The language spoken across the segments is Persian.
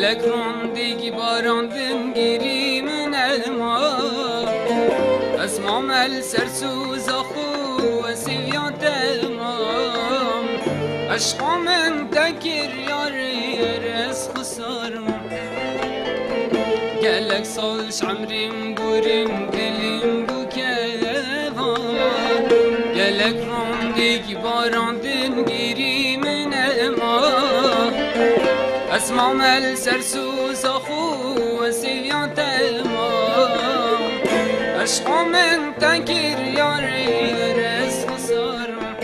گلک راندگی باراندم گیری من اسمام السرسوز اخو وسیویان تمام عشقا من تکر یاری رس خسارم گلک سالش عمریم بوریم دلیم بو کهوان گلک راندگی باراندم گیری من اسمام السرسوز اخو وسیویان تمام عشقا من تنکر یاری رس خسارم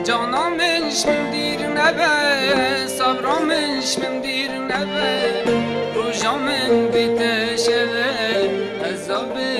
جانا منش من دیر نبه صبرا منش من دیر نبه روژا من بیت شوه عذاب